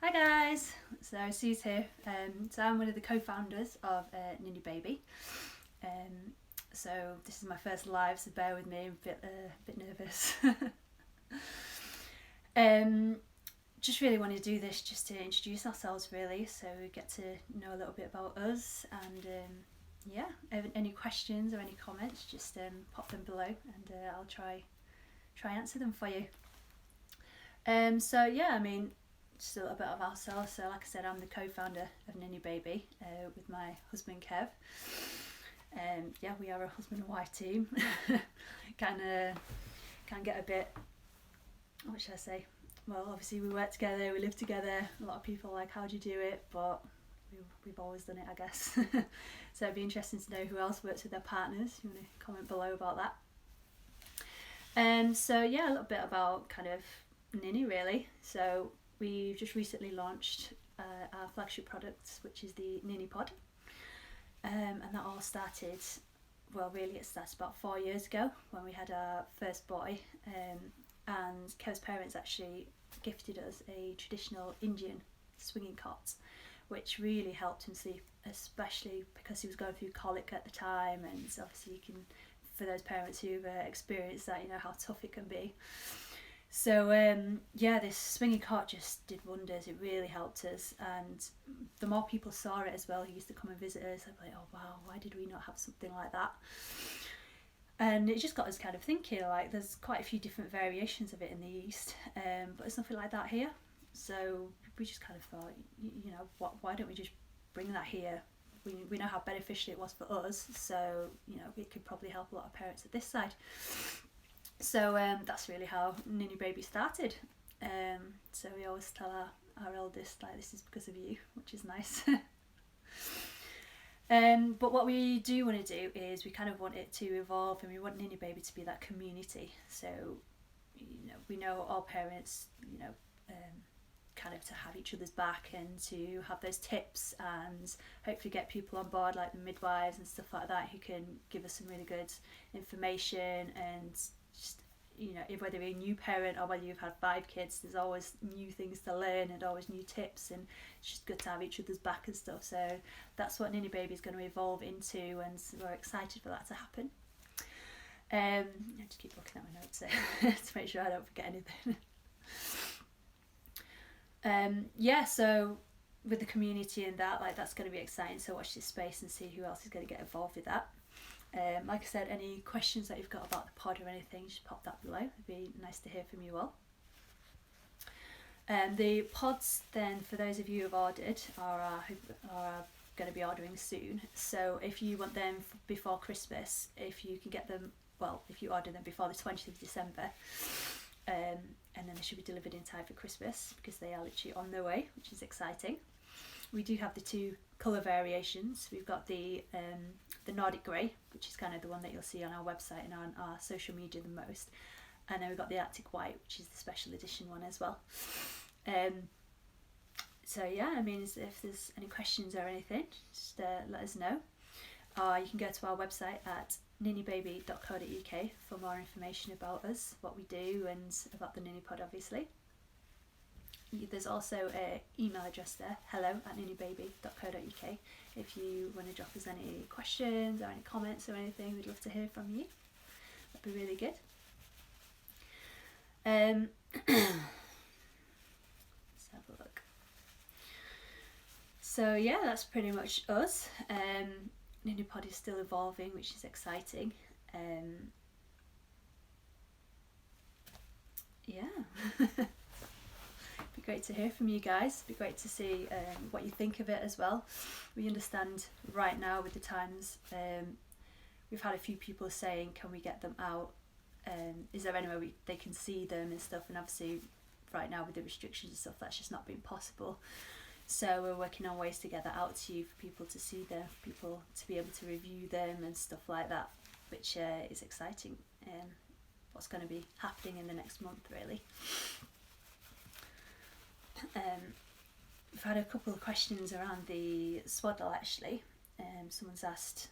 Hi guys, so Suze here. So I'm one of the co-founders of Ninny Baby. So this is my first live, so bear with me. I'm a bit nervous. Just really wanted to do this just to introduce ourselves, really, so we get to know a little bit about us. And yeah, any questions or any comments, just pop them below, and I'll try answer them for you. So yeah, I mean, just a little bit of ourselves. So like I said, I'm the co-founder of Ninny Baby with my husband Kev. Yeah, we are a husband and wife team. can get a bit, what should I say? Well, obviously we work together, we live together. A lot of people are like, how do you do it? But we've always done it, I guess. So it'd be interesting to know who else works with their partners. You want to comment below about that? So yeah, a little bit about kind of Ninny, really. So we've just recently launched our flagship product, which is the Ninny Pod. And that all started, well, really it started about 4 years ago when we had our first boy. And Kev's parents actually gifted us a traditional Indian swinging cot, which really helped him sleep, especially because he was going through colic at the time. And obviously you can, for those parents who've experienced that, you know how tough it can be. So yeah, this swinging cot just did wonders. It really helped us, and the more people saw it as well, who used to come and visit us, I'd be like, oh wow, why did we not have something like that? And it just got us kind of thinking, like, there's quite a few different variations of it in the East, but there's nothing like that here. So we just kind of thought, you know, why don't we just bring that here? We know how beneficial it was for us, so you know it could probably help a lot of parents at this side. So that's really how Ninny Baby started. So we always tell our eldest, like, this is because of you, which is nice. But what we do want to do is we kind of want it to evolve, and we want Ninny Baby to be that community. So, you know, we know all parents, you know, kind of to have each other's back and to have those tips, and hopefully get people on board like the midwives and stuff like that who can give us some really good information. And just, you know, whether you're a new parent or whether you've had 5 kids, there's always new things to learn and always new tips, and it's just good to have each other's back and stuff. So that's what Ninny Baby is going to evolve into, and we're excited for that to happen. I just keep looking at my notes to make sure I don't forget anything. Yeah, so with the community and that, like, that's going to be exciting. So watch this space and see who else is going to get involved with that. Like I said, any questions that you've got about the pod or anything, just pop that below. It'd be nice to hear from you all. The pods, then, for those of you who have ordered, are going to be ordering soon. So if you want them before Christmas, if you can get them, well, if you order them before the 20th of December, and then they should be delivered in time for Christmas, because they are literally on their way, which is exciting. We do have the 2 colour variations. We've got the Nordic grey, which is kind of the one that you'll see on our website and on our social media the most, and then we've got the Arctic white, which is the special edition one as well. So yeah, I mean, if there's any questions or anything, just let us know. Or you can go to our website at ninnybaby.co.uk for more information about us, what we do, and about the Ninny Pod, obviously. There's also an email address there, hello@ninnybaby.co.uk, if you want to drop us any questions or any comments or anything. We'd love to hear from you. That'd be really good. Let's have a look. So yeah, that's pretty much us. Ninny Pod is still evolving, which is exciting. Yeah. Be great to hear from you guys. Be great to see what you think of it as well. We understand right now with the times, we've had a few people saying, can we get them out? Is there any way they can see them and stuff? And obviously right now with the restrictions and stuff, that's just not been possible. So we're working on ways to get that out to you, for people to see them, for people to be able to review them and stuff like that, which is exciting. What's going to be happening in the next month, really. We've had a couple of questions around the swaddle, actually. Someone's asked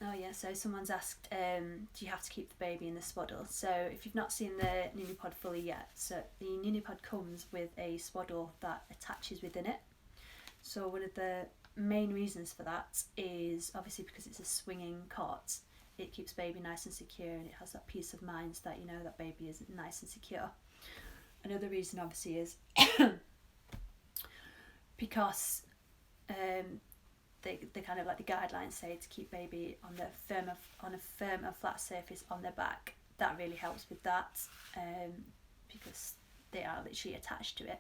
Oh yeah, so someone's asked, do you have to keep the baby in the swaddle? So if you've not seen the Nini Pod fully yet, so the Nini Pod comes with a swaddle that attaches within it. So one of the main reasons for that is obviously because it's a swinging cot, it keeps baby nice and secure, and it has that peace of mind that you know that baby is nice and secure. Another reason obviously is because they kind of like the guidelines say to keep baby on a firm and flat surface on their back. That really helps with that, because they are literally attached to it.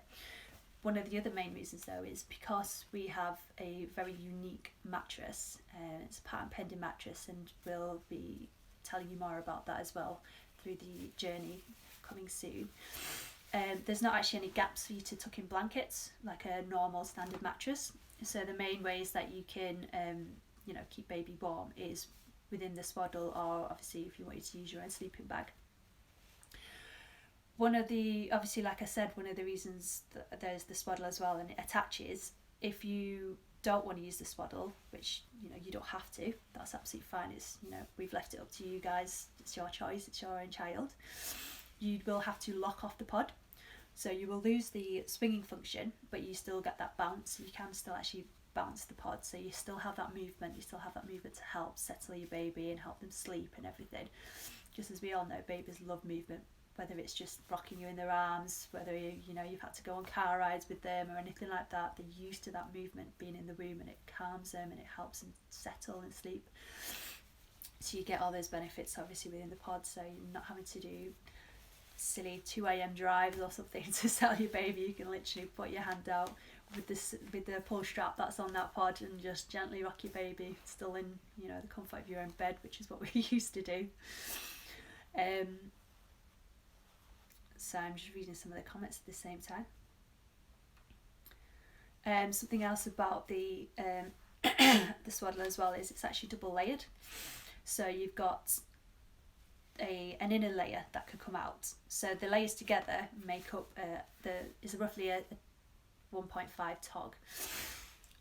One of the other main reasons though is because we have a very unique mattress. It's a patent pending mattress, and we'll be telling you more about that as well through the journey coming soon. There's not actually any gaps for you to tuck in blankets like a normal standard mattress. So the main ways that you can keep baby warm is within the swaddle, or obviously if you wanted to use your own sleeping bag. One of the, obviously like I said, one of the reasons that there's the swaddle as well, and it attaches. If you don't want to use the swaddle, which you don't have to, that's absolutely fine. It's we've left it up to you guys. It's your choice. It's your own child. You will have to lock off the pod. So you will lose the swinging function, but you still get that bounce. You can still actually bounce the pod, so you still have that movement. You still have that movement to help settle your baby and help them sleep and everything. Just as we all know, babies love movement, whether it's just rocking you in their arms, whether you've had to go on car rides with them or anything like that. They're used to that movement being in the room, and it calms them and it helps them settle and sleep. So you get all those benefits obviously within the pod, so you're not having to do silly 2 a.m. drives or something to settle your baby. You can literally put your hand out with the pull strap that's on that pod and just gently rock your baby, still in the comfort of your own bed, which is what we used to do. So I'm just reading some of the comments at the same time. Something else about the the swaddle as well is it's actually double layered. So you've got an inner layer that could come out. So the layers together make up is roughly a 1.5 tog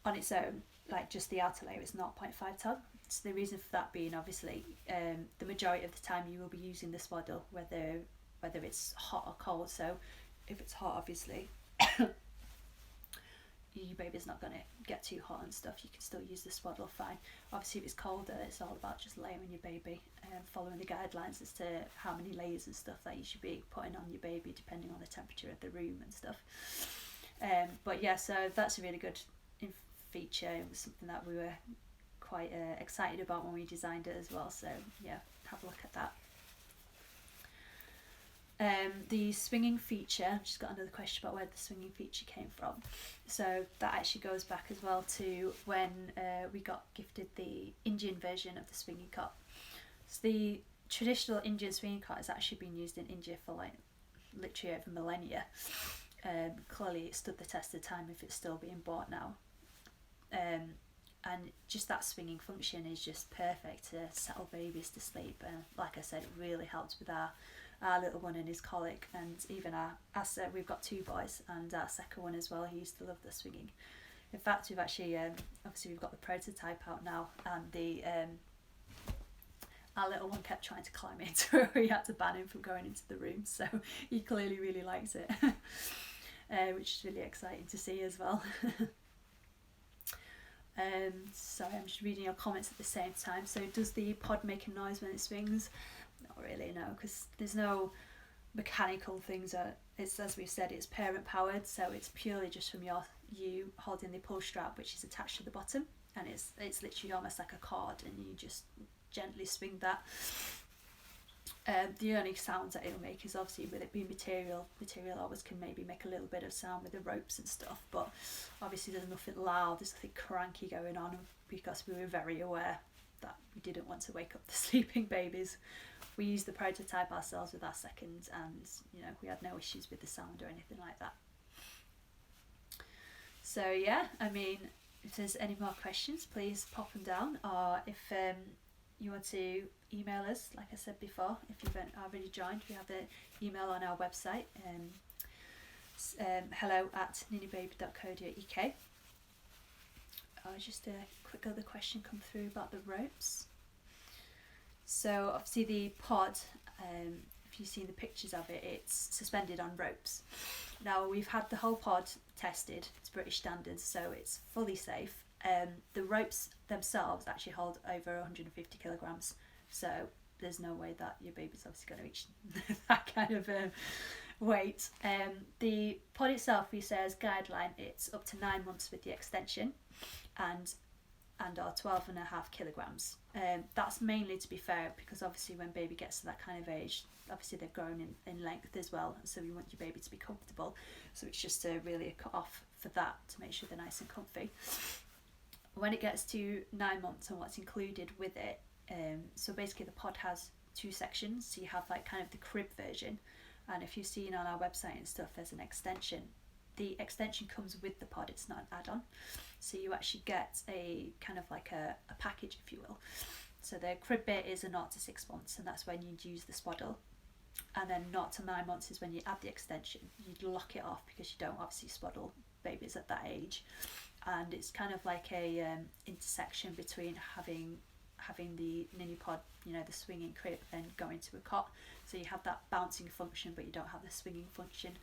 on its own. Like just the outer layer is 0.5 tog. So the reason for that being obviously the majority of the time you will be using the swaddle, whether it's hot or cold. So if it's hot, obviously your baby's not going to get too hot and stuff. You can still use the swaddle fine. Obviously if it's colder, it's all about just layering your baby and following the guidelines as to how many layers and stuff that you should be putting on your baby depending on the temperature of the room and stuff. But yeah, so that's a really good feature. It was something that we were quite excited about when we designed it as well, so yeah, have a look at that. The swinging feature, I've just got another question about where the swinging feature came from. So that actually goes back as well to when we got gifted the Indian version of the swinging cot. So the traditional Indian swinging cot has actually been used in India for like literally over millennia. Clearly it stood the test of time if it's still being bought now. And just that swinging function is just perfect to settle babies to sleep. And like I said, it really helps with our little one and his colic, and even we've got 2 boys, and our second one as well, he used to love the swinging. In fact, we've actually obviously we've got the prototype out now, and our little one kept trying to climb into it. We had to ban him from going into the room, so he clearly really likes it, which is really exciting to see as well. Sorry, I'm just reading your comments at the same time. So does the pod make a noise when it swings? Not really, no, because there's no mechanical things. It's, as we've said, it's parent powered, so it's purely just from you holding the pull strap, which is attached to the bottom, and it's literally almost like a cord, and you just gently swing that. The only sounds that it'll make is obviously with it being material always can maybe make a little bit of sound with the ropes and stuff, but obviously there's nothing loud, there's nothing cranky going on, because we were very aware that we didn't want to wake up the sleeping babies. We used the prototype ourselves with our second, and we had no issues with the sound or anything like that. So yeah, I mean, if there's any more questions, please pop them down, or if you want to email us, like I said before, if you've already joined, we have the email on our website, hello@ninibaby.co.uk. Just a quick other question come through about the ropes. So obviously the pod, if you've seen the pictures of it, it's suspended on ropes. Now we've had the whole pod tested, it's British standards, so it's fully safe. The ropes themselves actually hold over 150 kilograms, so there's no way that your baby's obviously going to reach that kind of weight. The pod itself, we say as guideline, it's up to 9 months with the extension, and are 12.5 kilograms. That's mainly, to be fair, because obviously when baby gets to that kind of age, obviously they've grown in length as well, so you want your baby to be comfortable, so it's just really a cut off for that to make sure they're nice and comfy. When it gets to 9 months and what's included with it, so basically the pod has 2 sections. So you have like kind of the crib version, and if you've seen on our website and stuff, there's an extension. The extension comes with the pod, it's not an add-on, so you actually get a kind of like a package, if you will. So the crib bit is a 0 to 6 months, and that's when you'd use the swaddle, and then 0 to 9 months is when you add the extension. You'd lock it off because you don't obviously swaddle babies at that age, and it's kind of like a intersection between having the nini pod, you know, the swinging crib, and going to a cot. So you have that bouncing function, but you don't have the swinging function.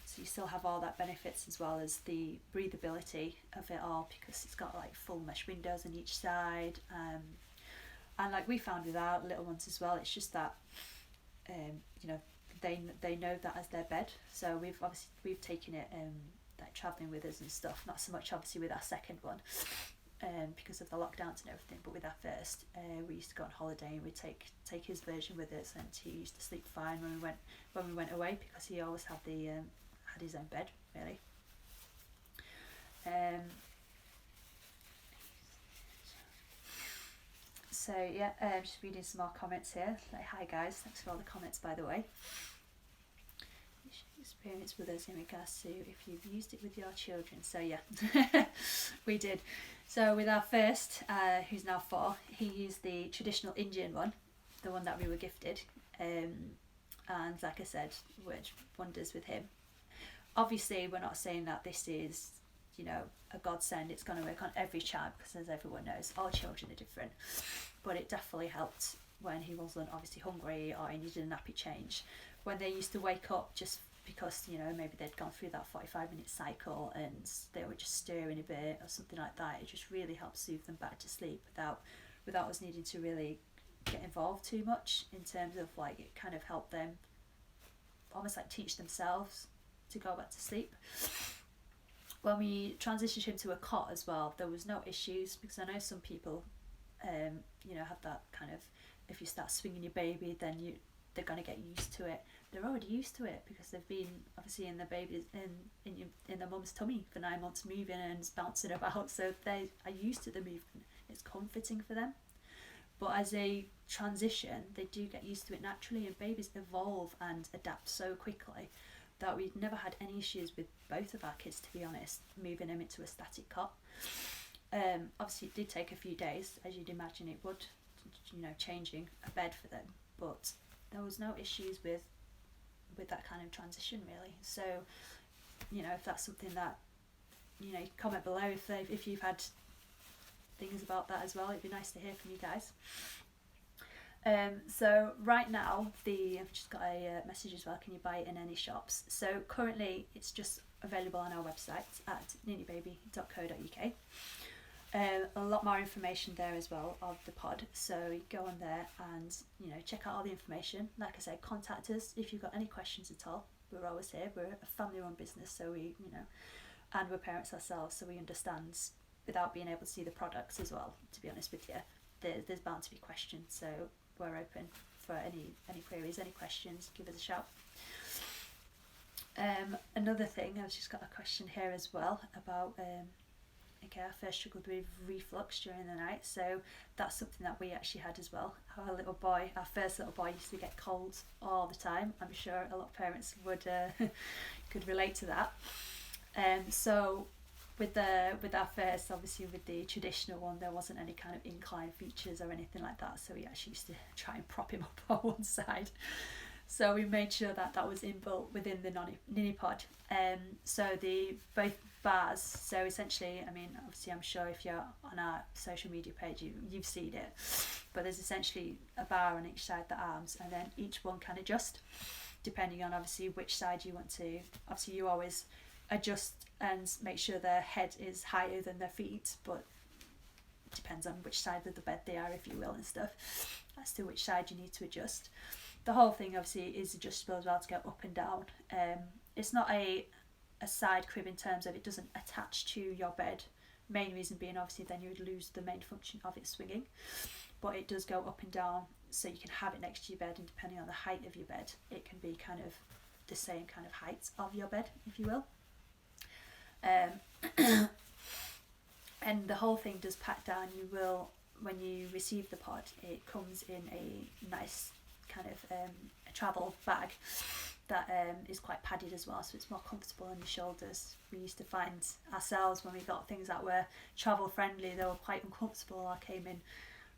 So you still have all that benefits, as well as the breathability of it all, because it's got like full mesh windows on each side. And like we found with our little ones as well, it's just that you know, they know that as their bed. So we've taken it like travelling with us and stuff. Not so much obviously with our second one, because of the lockdowns and everything. But with our first, we used to go on holiday and we'd take his version with us, and he used to sleep fine when we went away, because he always had had his own bed, really. So yeah, just reading some more comments here. Like, hi guys, thanks for all the comments, by the way. Experience with us in regards to if you've used it with your children. So yeah, we did. So with our first, who's now 4, he used the traditional Indian one, the one that we were gifted, and like I said, worked wonders with him. Obviously, we're not saying that this is, you know, a godsend. It's going to work on every child, because as everyone knows, all children are different. But it definitely helped when he wasn't obviously hungry or he needed a nappy change. When they used to wake up just because, you know, maybe they'd gone through that 45-minute cycle and they were just stirring a bit or something like that, it just really helped soothe them back to sleep without us needing to really get involved too much, in terms of like, it kind of helped them almost like teach themselves to go back to sleep. When we transitioned him to a cot as well, there was no issues, because I know some people you know, have that kind of, if you start swinging your baby, then they're going to get used to it. They're already used to it because they've been obviously in the baby's in their mum's tummy for 9 months, moving and bouncing about, so they are used to the movement. It's comforting for them. But as a transition, they do get used to it naturally, and babies evolve and adapt so quickly that we've never had any issues with both of our kids, to be honest, moving them into a static cot. Obviously it did take a few days, as you'd imagine it would, you know, changing a bed for them, but there was no issues with that kind of transition, really. So, you know, if that's something that, you know, comment below if you've had things about that as well. It'd be nice to hear from you guys. So right now, I've just got a message as well, can you buy it in any shops? So currently it's just available on our website at ninibaby.co.uk. A lot more information there as well of the pod, so go on there and, you know, check out all the information. Like I said, contact us if you've got any questions at all. We're always here. We're a family run business, so we, you know, and we're parents ourselves, so we understand without being able to see the products as well, to be honest with you. There's bound to be questions, so we're open for any queries, any questions, give us a shout. Another thing, I've just got a question here as well about okay, I first struggled with reflux during the night, so that's something that we actually had as well. Our first little boy used to get colds all the time. I'm sure a lot of parents would could relate to that. So with our first, obviously with the traditional one, there wasn't any kind of incline features or anything like that, so we actually used to try and prop him up on one side. So we made sure that that was inbuilt within the Nini pod. So the both bars, so essentially, I mean, obviously I'm sure if you're on our social media page you've seen it, but there's essentially a bar on each side of the arms, and then each one can adjust depending on obviously which side you want to. Obviously you always adjust and make sure their head is higher than their feet, but it depends on which side of the bed they are, if you will, and stuff, as to which side you need to adjust. The whole thing obviously is adjustable as well to go up and down. It's not a side crib in terms of it doesn't attach to your bed. Main reason being obviously then you would lose the main function of it swinging, but it does go up and down, so you can have it next to your bed, and depending on the height of your bed it can be kind of the same kind of height of your bed, if you will. And the whole thing does pack down. You will, when you receive the pod, it comes in a nice kind of a travel bag that is quite padded as well, so it's more comfortable on your shoulders. We used to find ourselves when we got things that were travel friendly, they were quite uncomfortable or came in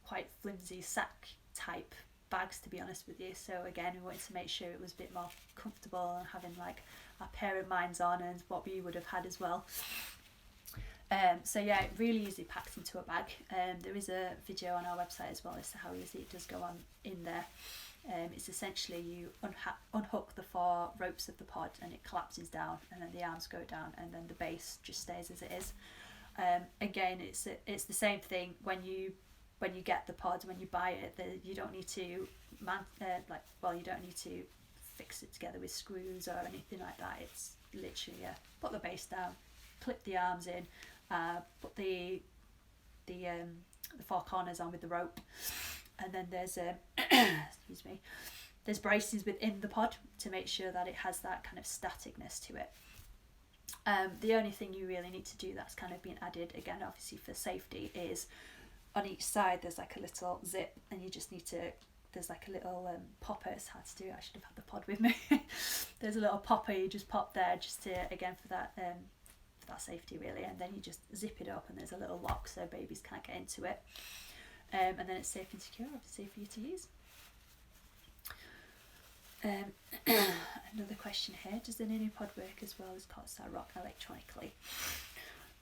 quite flimsy sack type bags, to be honest with you. So again, we wanted to make sure it was a bit more comfortable and having like our parent minds on and what we would have had as well. So yeah, it really easily packs into a bag. There is a video on our website as well as to how easy it does go on in there. It's essentially you unhook the 4 ropes of the pod and it collapses down, and then the arms go down, and then the base just stays as it is. Again, it's the same thing when you get the pod, when you buy it. You don't need to you don't need to fix it together with screws or anything like that. It's literally put the base down, clip the arms in, put the 4 corners on with the rope, and then there's excuse me, there's braces within the pod to make sure that it has that kind of staticness to it. The only thing you really need to do that's kind of been added, again obviously for safety, is on each side there's like a little zip, and you just need to, there's like a little popper. It's hard to do, I should have had the pod with me. There's a little popper you just pop there just to, again for that safety really, and then you just zip it up and there's a little lock so babies can't get into it, and then it's safe and secure, obviously, for you to use. Another question here, does the Nini pod work as well as cots that rock electronically?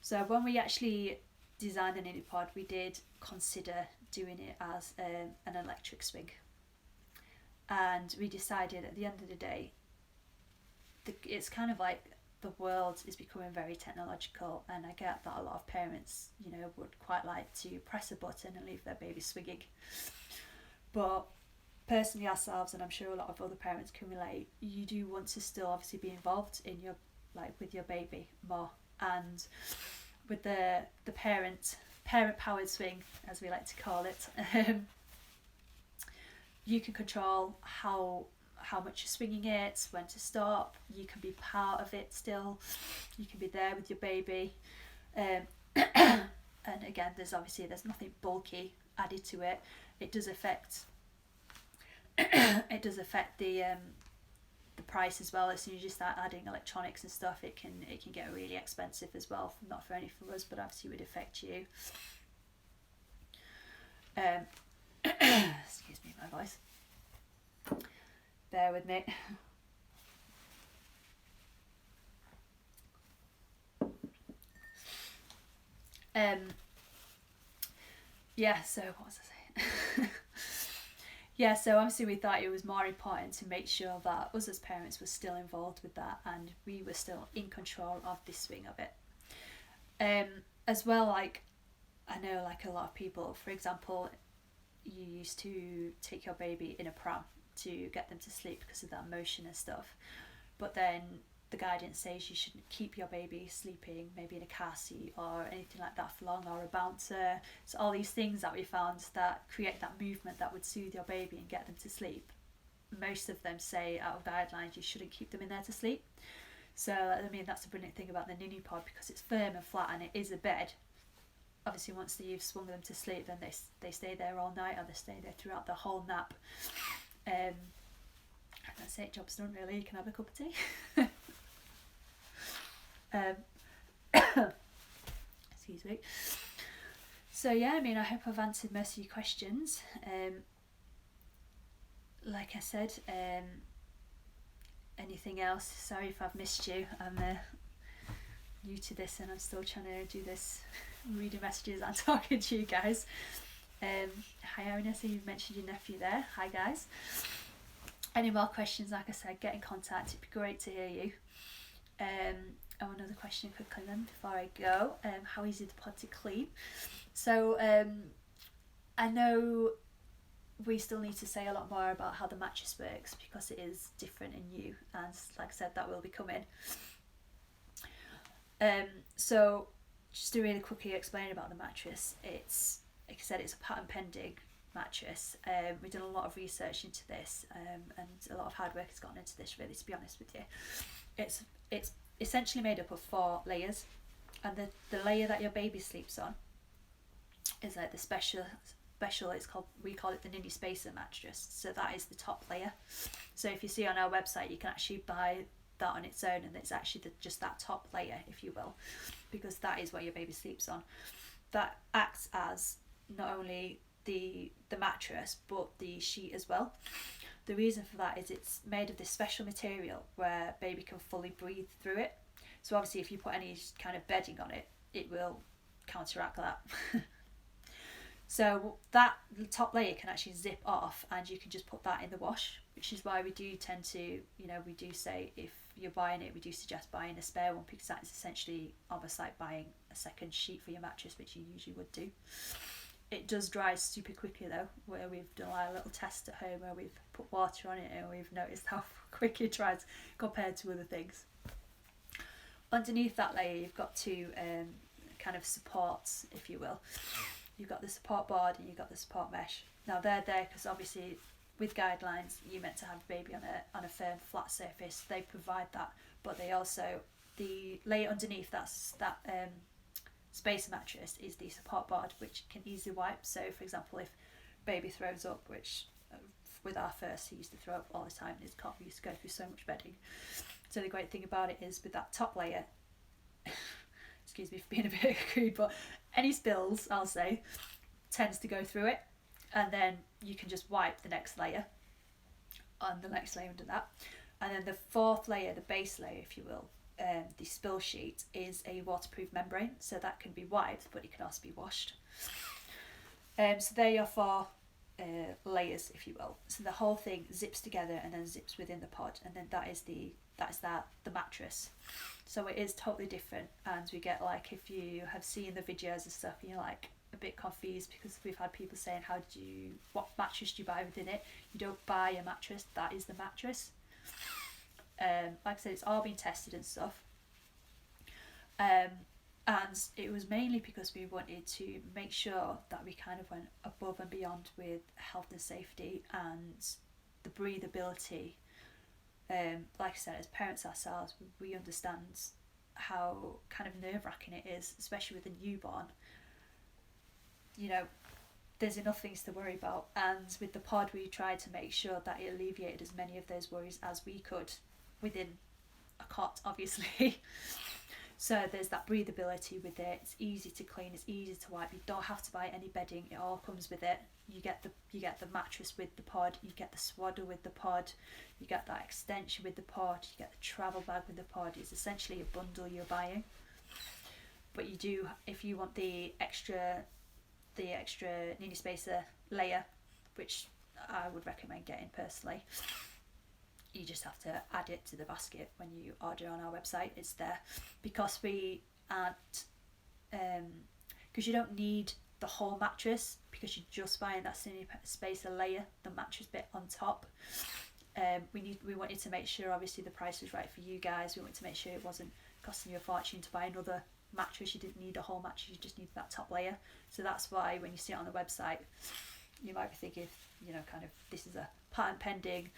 So when we actually designed the Nini pod, we did consider doing it as an electric swing, and we decided at the end of the day it's kind of like the world is becoming very technological, and I get that a lot of parents, would quite like to press a button and leave their baby swinging, but personally ourselves, and I'm sure a lot of other parents can relate, you do want to still obviously be involved in your, with your baby more, and with the parent powered swing, as we like to call it, you can control how much you're swinging it, when to stop. You can be part of it still, you can be there with your baby, and again there's nothing bulky added to it. It does affect the price as well. As soon as you start adding electronics and stuff, it can get really expensive as well, not for only for us, but obviously would affect you. Excuse me, my voice, bear with me. So what was I saying? So obviously we thought it was more important to make sure that us as parents were still involved with that, and we were still in control of the swing of it. As well, like I know like a lot of people, for example, you used to take your baby in a pram to get them to sleep because of that motion and stuff, but then the guidance says you shouldn't keep your baby sleeping maybe in a car seat or anything like that for long, or a bouncer. So all these things that we found that create that movement that would soothe your baby and get them to sleep, most of them say out of guidelines you shouldn't keep them in there to sleep. So I mean that's the brilliant thing about the Nini pod, because it's firm and flat and it is a bed. Obviously once you've swung them to sleep, then they stay there all night, or they stay there throughout the whole nap. And that's it, job's done really, you can have a cup of tea. Excuse me. So yeah, I mean I hope I've answered most of your questions. Like I said, anything else. Sorry if I've missed you. I'm new to this and I'm still trying to do this, reading messages and talking to you guys. Hi Erin, I see you've mentioned your nephew there. Hi guys. Any more questions, like I said, get in contact. It'd be great to hear you. Another question quickly then before I go. How easy is the pod to clean? So I know we still need to say a lot more about how the mattress works because it is different and new, and like I said, that will be coming. So just to really quickly explain about the mattress, it's, like I said, it's a patent pending mattress. We've done a lot of research into this, and a lot of hard work has gone into this, really, to be honest with you. It's essentially made up of 4 layers, and the layer that your baby sleeps on is like the special, it's called, we call it the Ninny Spacer mattress. So that is the top layer. So if you see on our website, you can actually buy that on its own, and it's actually just that top layer, if you will, because that is what your baby sleeps on. That acts as not only the mattress but the sheet as well. The reason for that is it's made of this special material where baby can fully breathe through it. So obviously if you put any kind of bedding on it, it will counteract that. So that top layer can actually zip off, and you can just put that in the wash, which is why we do tend to, we do say if you're buying it, we do suggest buying a spare one, because that is essentially almost like buying a second sheet for your mattress, which you usually would do. It does dry super quickly though, where we've done a little test at home where we've put water on it and we've noticed how quick it dries compared to other things. Underneath that layer you've got 2 kind of supports, if you will. You've got the support board and you've got the support mesh. Now they're there because obviously with guidelines you're meant to have a baby on a firm flat surface. They provide that, but they also, the layer underneath that spacer mattress is the support board, which can easily wipe. So for example, if baby throws up, which with our first he used to throw up all the time, his cough used to go through so much bedding. So the great thing about it is with that top layer, excuse me for being a bit crude, but any spills, I'll say, tends to go through it, and then you can just wipe the next layer on the next layer under that. And then the 4th layer, the base layer, if you will, the spill sheet, is a waterproof membrane, so that can be wiped but it can also be washed. So there are your 4 layers, if you will. So the whole thing zips together and then zips within the pod, and then that is the mattress. So it is totally different, and we get, like, if you have seen the videos and stuff and you're like a bit confused, because we've had people saying what mattress do you buy within it? You don't buy a mattress, that is the mattress. Like I said, it's all been tested and stuff, and it was mainly because we wanted to make sure that we kind of went above and beyond with health and safety and the breathability. Like I said, as parents ourselves, we understand how kind of nerve-wracking it is, especially with a newborn. There's enough things to worry about, and with the pod we tried to make sure that it alleviated as many of those worries as we could within a cot, obviously. So there's that breathability with it. It's easy to clean, it's easy to wipe. You don't have to buy any bedding, it all comes with it. You get the mattress with the pod, you get the swaddle with the pod, you get that extension with the pod, you get the travel bag with the pod. It's essentially a bundle you're buying. But you do, if you want the extra Ninny Spacer layer, which I would recommend getting personally, you just have to add it to the basket when you order on our website. It's there because we aren't, because you don't need the whole mattress, because you're just buying that Ninny Spacer layer, the mattress bit on top. We wanted to make sure obviously the price was right for you guys. We wanted to make sure it wasn't costing you a fortune to buy another mattress. You didn't need a whole mattress, you just need that top layer. So that's why when you see it on the website, you might be thinking, kind of, this is a patent pending,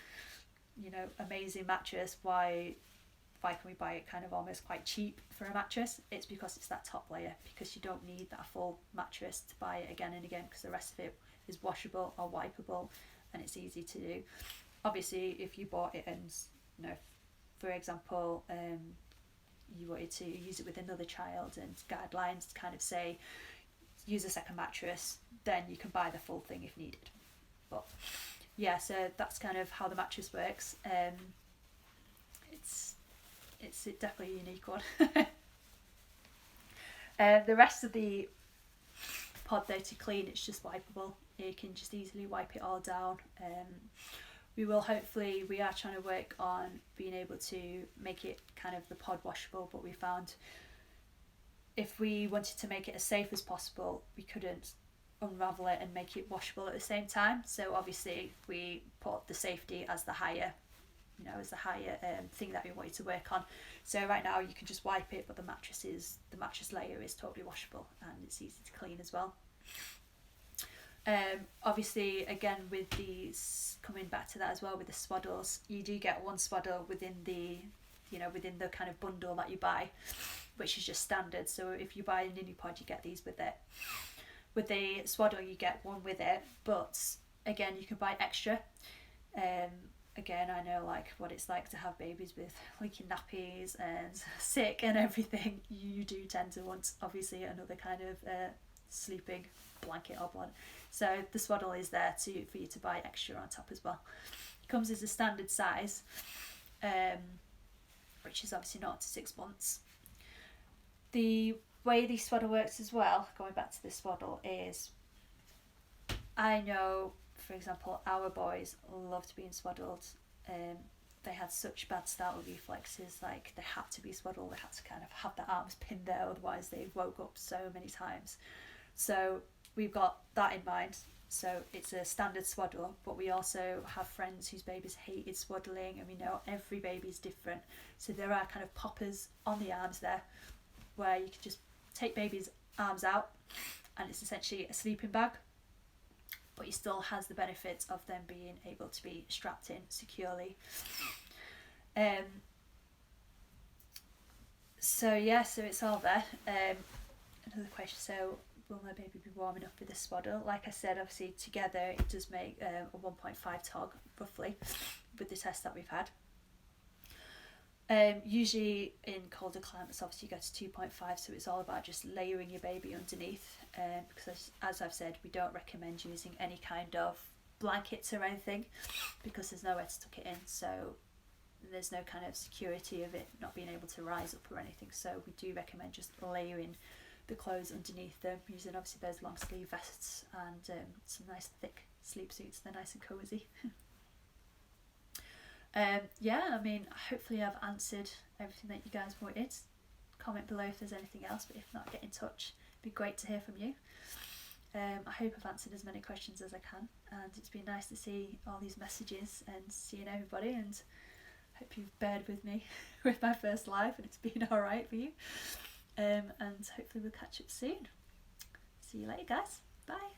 amazing mattress. Why can we buy it kind of almost quite cheap for a mattress? It's because it's that top layer, because you don't need that full mattress to buy it again and again, because the rest of it is washable or wipeable and it's easy to do. Obviously if you bought it and for example you wanted to use it with another child and guidelines kind of say use a second mattress, then you can buy the full thing if needed. But yeah, so that's kind of how the mattress works. it's definitely a unique one. The rest of the pod though, to clean, it's just wipeable. You can just easily wipe it all down. We are trying to work on being able to make it kind of the pod washable, but we found if we wanted to make it as safe as possible, we couldn't unravel it and make it washable at the same time. So obviously we put the safety as the higher thing that we wanted to work on. So right now you can just wipe it, but the mattress layer is totally washable and it's easy to clean as well. Obviously, again, with these, coming back to that as well, with the swaddles, you do get one swaddle within the kind of bundle that you buy, which is just standard. So if you buy a Nini pod, you get these with it. With the swaddle, you get one with it, but again, you can buy extra. Again, I know like what it's like to have babies with leaking nappies and sick and everything. You do tend to want, obviously, another kind of sleeping blanket or blanket. So the swaddle is there for you to buy extra on top as well. It comes as a standard size, which is obviously not to 6 months. The way the swaddle works as well, going back to the swaddle, is I know, for example, our boys loved being swaddled. They had such bad start with reflexes, like they had to be swaddled, they had to kind of have their arms pinned there, otherwise they woke up so many times. So we've got that in mind. So it's a standard swaddle, but we also have friends whose babies hated swaddling, and we know every baby's different. So there are kind of poppers on the arms there, where you can just take baby's arms out, and it's essentially a sleeping bag, but it still has the benefits of them being able to be strapped in securely. So it's all there. Another question, so will my baby be warm enough with the swaddle? Like I said, obviously together it does make a 1.5 tog roughly with the test that we've had. Usually in colder climates, obviously you go to 2.5, so it's all about just layering your baby underneath, because as I've said, we don't recommend using any kind of blankets or anything because there's nowhere to tuck it in, so there's no kind of security of it not being able to rise up or anything. So we do recommend just layering the clothes underneath them, using obviously those long sleeve vests and some nice thick sleep suits. They're nice and cozy. I mean, hopefully I've answered everything that you guys wanted. Comment below if there's anything else, but if not, get in touch. It'd be great to hear from you. I hope I've answered as many questions as I can, and it's been nice to see all these messages and seeing everybody, and hope you've bared with me with my first live and it's been alright for you. And hopefully we'll catch up soon. See you later, guys. Bye.